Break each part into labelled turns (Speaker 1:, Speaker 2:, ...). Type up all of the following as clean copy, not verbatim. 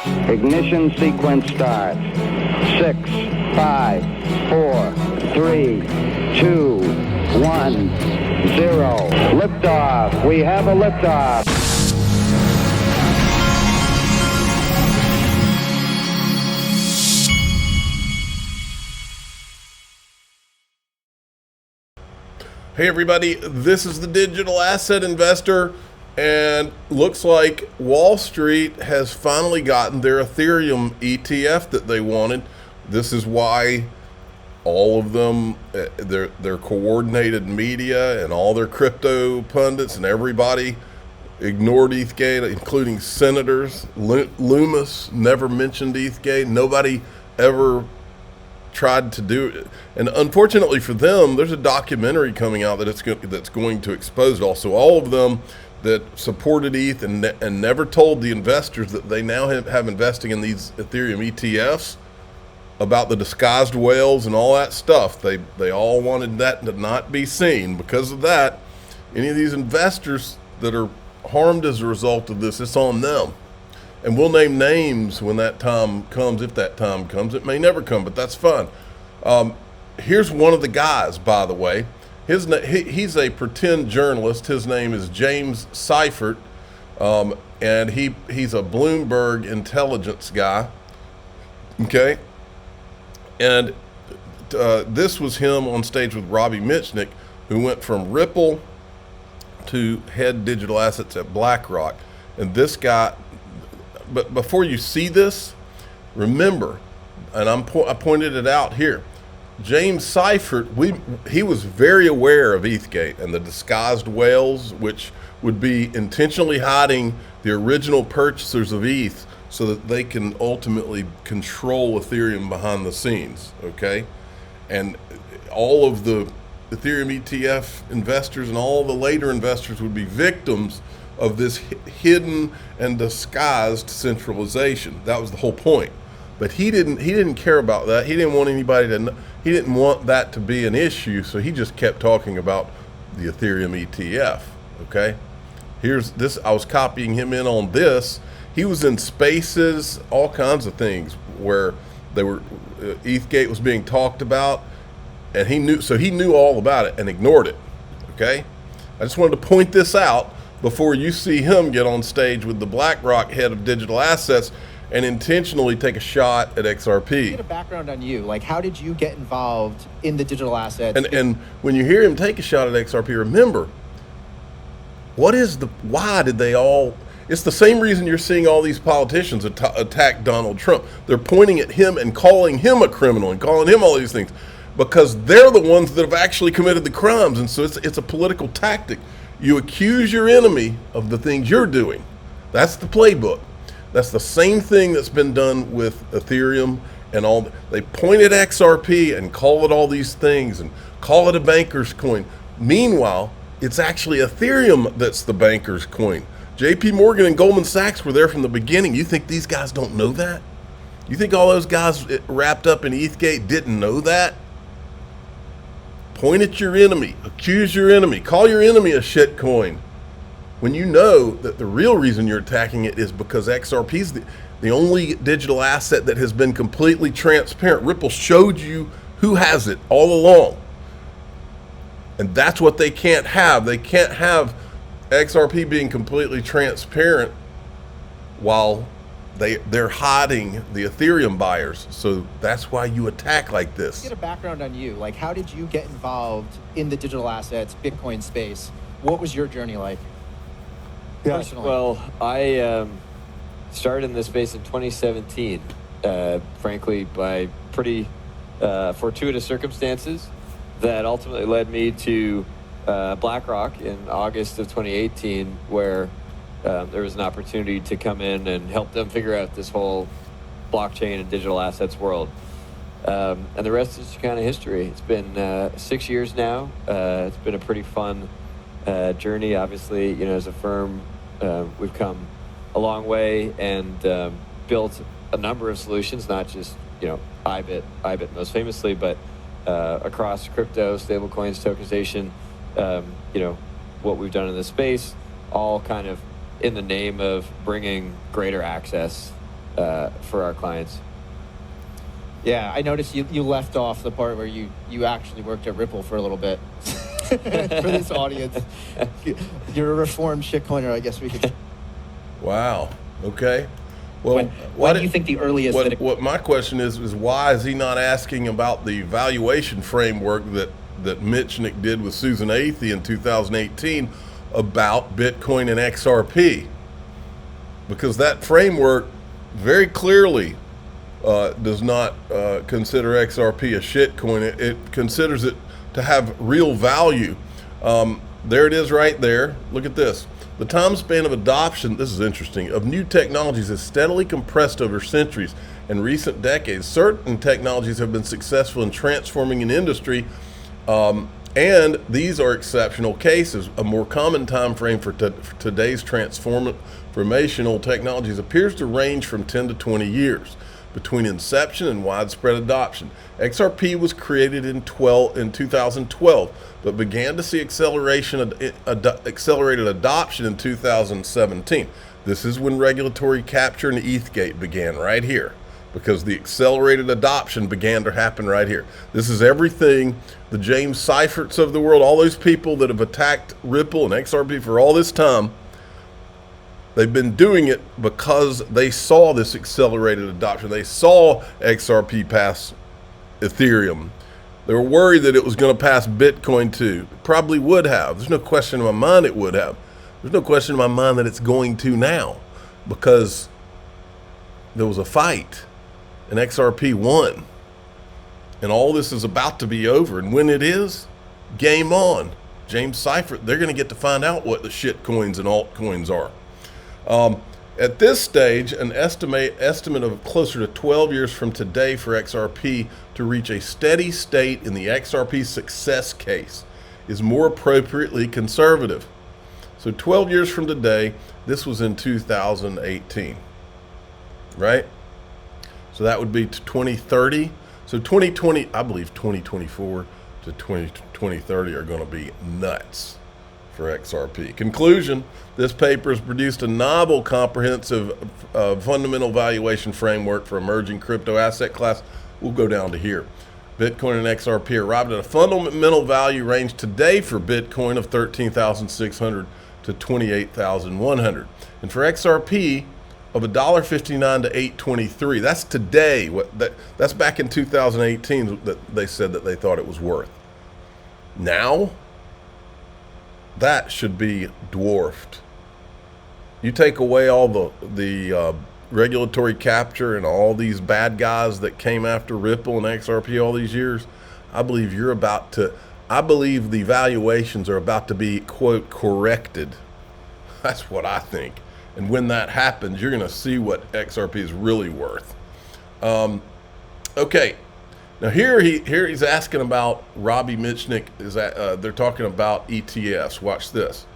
Speaker 1: Ignition sequence start. 6, 5, 4, 3, 2, 1, 0. Liftoff. We have a liftoff.
Speaker 2: Hey everybody, this is the Digital Asset Investor, and looks like Wall Street has finally gotten their Ethereum ETF that they wanted. This is why all of them, their coordinated media and all their crypto pundits and everybody ignored ETHgate, including senators. Loomis never mentioned ETHgate. Nobody ever tried to do it, and unfortunately for them, there's a documentary coming out that's going to expose it all. So all of them that supported ETH and never told the investors that they now have investing in these Ethereum ETFs about the disguised whales and all that stuff. They all wanted that to not be seen. Because of that, any of these investors that are harmed as a result of this, it's on them. And we'll name names when that time comes, if that time comes. It may never come, but that's fun. Here's one of the guys, by the way. He's a pretend journalist. His name is James Seifert, and he's a Bloomberg intelligence guy. Okay? And this was him on stage with Robbie Mitchnick, who went from Ripple to head digital assets at BlackRock. And this guy... But before you see this, remember, and I pointed it out here, James Seifert, he was very aware of ETHgate and the disguised whales, which would be intentionally hiding the original purchasers of ETH so that they can ultimately control Ethereum behind the scenes, okay? And all of the Ethereum ETF investors and all the later investors would be victims of this hidden and disguised centralization. That was the whole point. But he didn't care about that. He didn't want anybody to know. He didn't want that to be an issue, so he just kept talking about the Ethereum ETF, okay? Here's this, I was copying him in on this. He was in spaces, all kinds of things where they were ETHgate was being talked about, and he knew all about it and ignored it, okay? I just wanted to point this out before you see him get on stage with the BlackRock head of digital assets and intentionally take a shot at XRP.
Speaker 3: Get a background on you. Like, how did you get involved in the digital assets?
Speaker 2: And when you hear him take a shot at XRP, remember, why did they all, it's the same reason you're seeing all these politicians attack Donald Trump. They're pointing at him and calling him a criminal and calling him all these things because they're the ones that have actually committed the crimes. And so it's a political tactic. You accuse your enemy of the things you're doing. That's the playbook. That's the same thing that's been done with Ethereum and all. They point at XRP and call it all these things and call it a banker's coin. Meanwhile, it's actually Ethereum that's the banker's coin. JP Morgan and Goldman Sachs were there from the beginning. You think these guys don't know that? You think all those guys wrapped up in ETHgate didn't know that? Point at your enemy, accuse your enemy, call your enemy a shit coin, when you know that the real reason you're attacking it is because XRP is the only digital asset that has been completely transparent. Ripple showed you who has it all along. And that's what they can't have. They can't have XRP being completely transparent while they're hiding the Ethereum buyers. So that's why you attack like this.
Speaker 3: Get a background on you. Like, how did you get involved in the digital assets, Bitcoin space? What was your journey like? Personally?
Speaker 4: Well, I started in this space in 2017, frankly, by pretty fortuitous circumstances that ultimately led me to BlackRock in August of 2018, where there was an opportunity to come in and help them figure out this whole blockchain and digital assets world. And the rest is kind of history. It's been 6 years now. It's been a pretty fun journey. Obviously, you know, as a firm, we've come a long way and built a number of solutions, not just, you know, IBIT most famously, but across crypto, stablecoins, tokenization, you know, what we've done in this space, all kind of in the name of bringing greater access for our clients.
Speaker 3: Yeah, I noticed you left off the part where you actually worked at Ripple for a little bit. For this audience, you're a reformed shitcoiner, I guess we could.
Speaker 2: Wow. Okay. Well,
Speaker 3: when do you think the earliest?
Speaker 2: What my question is why is he not asking about the valuation framework that Mitchnick did with Susan Athey in 2018 about Bitcoin and XRP? Because that framework very clearly does not consider XRP a shitcoin. It considers it to have real value. There it is right there. Look at this. The time span of adoption, this is interesting, of new technologies is steadily compressed over centuries and recent decades. Certain technologies have been successful in transforming an industry, and these are exceptional cases. A more common time frame for today's transformational technologies appears to range from 10 to 20 years between inception and widespread adoption. XRP was created in 2012, but began to see accelerated adoption in 2017. This is when regulatory capture and ETHgate began right here, because the accelerated adoption began to happen right here. This is everything the James Seiferts of the world, all those people that have attacked Ripple and XRP for all this time, they've been doing it because they saw this accelerated adoption. They saw XRP pass Ethereum. They were worried that it was going to pass Bitcoin too. It probably would have. There's no question in my mind it would have. There's no question in my mind that it's going to now, because there was a fight and XRP won. And all this is about to be over. And when it is, game on. James Seifert, they're going to get to find out what the shit coins and altcoins are. At this stage, an estimate of closer to 12 years from today for XRP to reach a steady state in the XRP success case is more appropriately conservative. So 12 years from today, this was in 2018, right? So that would be to 2030. So 2020, I believe 2024 to 2030 are going to be nuts for XRP. Conclusion, this paper has produced a novel, comprehensive fundamental valuation framework for emerging crypto asset class. We'll go down to here. Bitcoin and XRP arrived at a fundamental value range today for Bitcoin of 13,600 to 28,100. And for XRP of $1.59 to $8.23. That's today. That's back in 2018 that they said that they thought it was worth. Now, that should be dwarfed. You take away all the regulatory capture and all these bad guys that came after Ripple and XRP all these years, I believe the valuations are about to be, quote, corrected. That's what I think. And when that happens, you're going to see what XRP is really worth. Okay. Now here he's asking about Robbie Mitchnick. They're talking about ETFs. Watch this.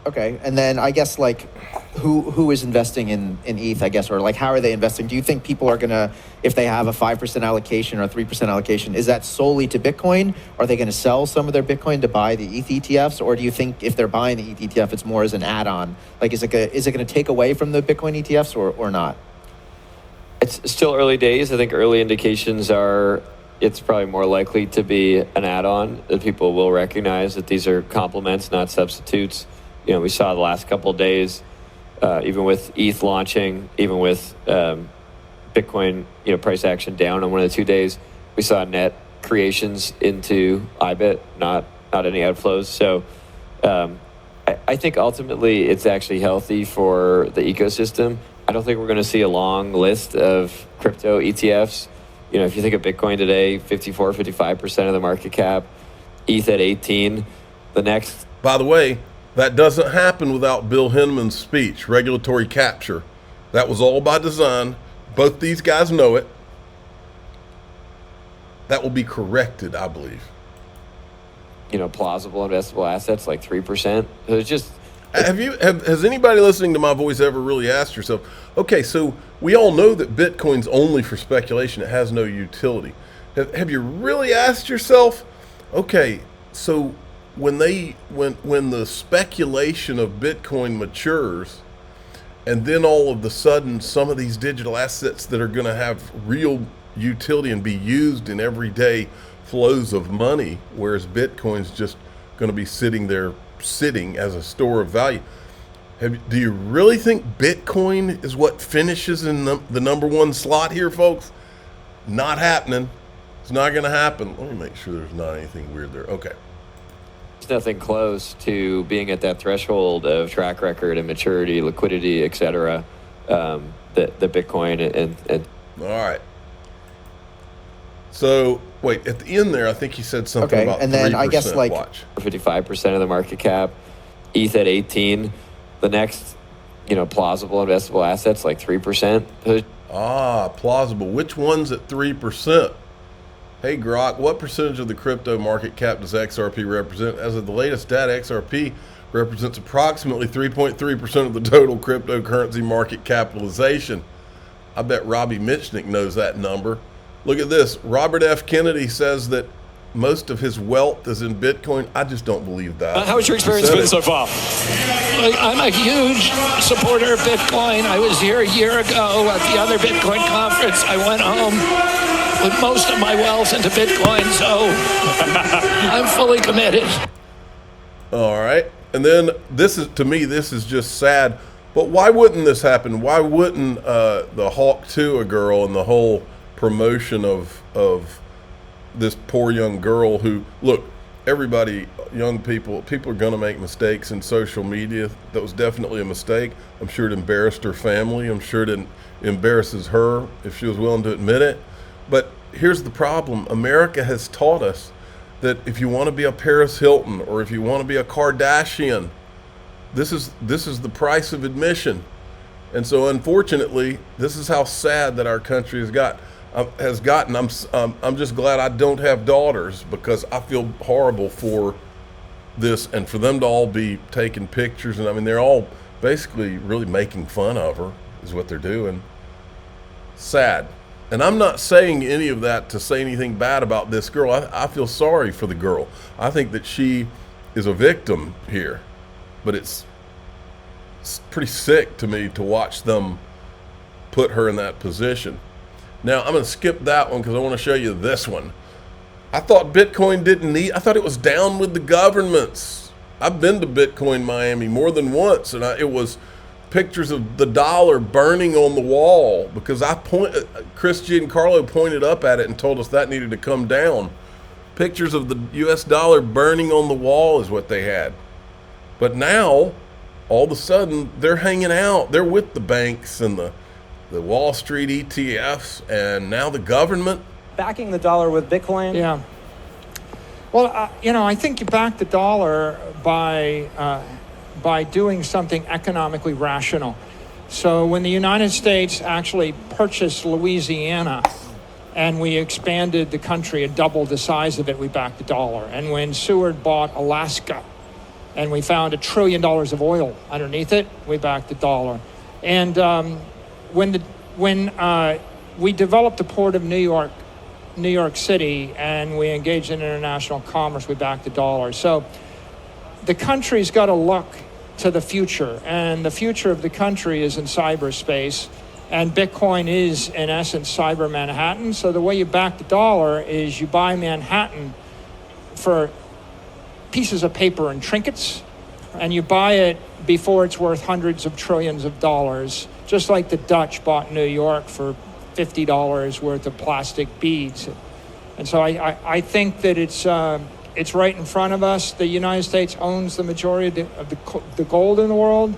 Speaker 3: Okay, and then I guess like who is investing in ETH? I guess, or like how are they investing? Do you think people are gonna, if they have a 5% allocation or a 3% allocation, is that solely to Bitcoin? Are they gonna sell some of their Bitcoin to buy the ETH ETFs, or do you think if they're buying the ETH ETF, it's more as an add-on? Like, is it gonna take away from the Bitcoin ETFs or not?
Speaker 4: It's still early days. I think early indications are it's probably more likely to be an add-on, that people will recognize that these are complements, not substitutes. You know, we saw the last couple of days, even with ETH launching, even with Bitcoin, price action down on one of the 2 days, we saw net creations into IBIT, not any outflows. So I think ultimately it's actually healthy for the ecosystem. I don't think we're going to see a long list of crypto ETFs. If you think of Bitcoin today, 55% of the market cap, ETH at 18, the next.
Speaker 2: By the way, that doesn't happen without Bill Hinman's speech, regulatory capture. That was all by design. Both these guys know it. That will be corrected, I believe.
Speaker 4: Plausible investable assets like 3%. It's just.
Speaker 2: Has anybody listening to my voice ever really asked yourself, okay, so we all know that Bitcoin's only for speculation. It has no utility. Have you really asked yourself, okay, so when the speculation of Bitcoin matures And then all of a sudden, some of these digital assets that are going to have real utility and be used in everyday flows of money, whereas Bitcoin's just going to be sitting there, sitting as a store of value. Do you really think Bitcoin is what finishes in the number one slot here, folks? Not happening. It's not going to happen. Let me make sure there's not anything weird there. Okay.
Speaker 4: It's nothing close to being at that threshold of track record and maturity, liquidity, et cetera, the Bitcoin and
Speaker 2: all right. So wait, at the end there, I think he said something about 3%.
Speaker 3: And then I guess like
Speaker 4: 55% of the market cap, ETH at 18. The next, plausible investable assets like 3%.
Speaker 2: Plausible. Which one's at 3%? Hey, Grok, what percentage of the crypto market cap does XRP represent? As of the latest data, XRP represents approximately 3.3% of the total cryptocurrency market capitalization. I bet Robbie Mitchnick knows that number. Look at this. Robert F. Kennedy says that most of his wealth is in Bitcoin. I just don't believe that.
Speaker 5: How has your experience been so far? I'm a huge supporter of Bitcoin. I was here a year ago at the other Bitcoin conference. I went home with most of my wealth into Bitcoin, so I'm fully committed.
Speaker 2: All right. And then this is just sad. But why wouldn't this happen? Why wouldn't the Hawk Tuah girl and the whole promotion of this poor young girl who, look, everybody, young people are going to make mistakes in social media. That was definitely a mistake. I'm sure it embarrassed her family. I'm sure it embarrasses her if she was willing to admit it. But here's the problem. America has taught us that if you want to be a Paris Hilton or if you want to be a Kardashian, this is the price of admission. And so unfortunately, this is how sad that our country has gotten. I'm just glad I don't have daughters, because I feel horrible for this and for them to all be taking pictures. And I mean, they're all basically really making fun of her is what they're doing. Sad. And I'm not saying any of that to say anything bad about this girl. I feel sorry for the girl. I think that she is a victim here, but it's pretty sick to me to watch them put her in that position. Now, I'm going to skip that one because I want to show you this one. I thought Bitcoin I thought it was down with the governments. I've been to Bitcoin Miami more than once, and it was pictures of the dollar burning on the wall, because Chris Giancarlo pointed up at it and told us that needed to come down. Pictures of the US dollar burning on the wall is what they had. But now, all of a sudden, they're hanging out. They're with the banks and the Wall Street ETFs, and now the government
Speaker 6: backing the dollar with Bitcoin.
Speaker 5: Yeah. Well, I think you back the dollar by doing something economically rational. So when the United States actually purchased Louisiana and we expanded the country and doubled the size of it, we backed the dollar. And when Seward bought Alaska and we found $1 trillion of oil underneath it, we backed the dollar. And when we developed the port of New York City, and we engaged in international commerce, we backed the dollar. So the country's got to look to the future, and the future of the country is in cyberspace, and Bitcoin is, in essence, cyber Manhattan. So the way you back the dollar is you buy Manhattan for pieces of paper and trinkets, and you buy it before it's worth hundreds of trillions of dollars, just like the Dutch bought New York for $50 worth of plastic beads. And so I think that it's right in front of us. The United States owns the majority of the gold in the world.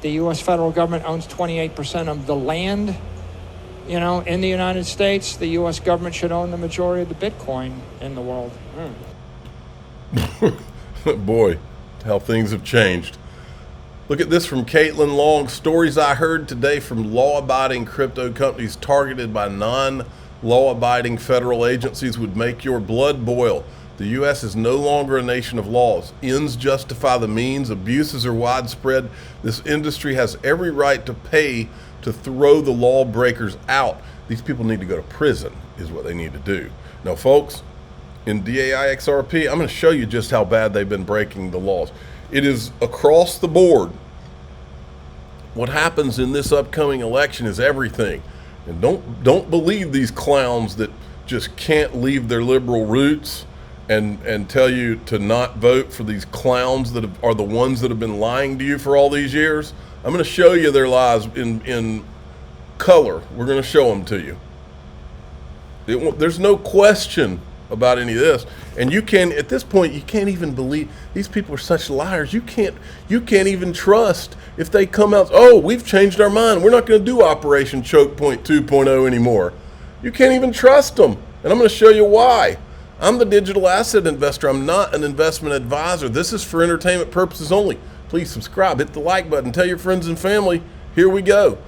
Speaker 5: The U.S. federal government owns 28% of the land, in the United States. The U.S. government should own the majority of the Bitcoin in the world.
Speaker 2: Boy, how things have changed. Look at this from Caitlin Long. Stories I heard today from law-abiding crypto companies targeted by non-law-abiding federal agencies would make your blood boil. The U.S. is no longer a nation of laws. Ends justify the means. Abuses are widespread. This industry has every right to pay to throw the lawbreakers out. These people need to go to prison, is what they need to do. Now, folks, in DAI XRP, I'm going to show you just how bad they've been breaking the laws. It is across the board. what happens in this upcoming election is everything. And don't believe these clowns that just can't leave their liberal roots and tell you to not vote for these clowns that are the ones that have been lying to you for all these years. I'm going to show you their lies in color. We're going to show them to you. There's no question about any of this. And you can, at this point, you can't even believe these people are such liars. You can't even trust if they come out, oh, we've changed our mind. We're not going to do Operation Choke Point 2.0 anymore. You can't even trust them. And I'm going to show you why. I'm the digital asset investor. I'm not an investment advisor. This is for entertainment purposes only. Please subscribe, hit the like button, tell your friends and family. Here we go.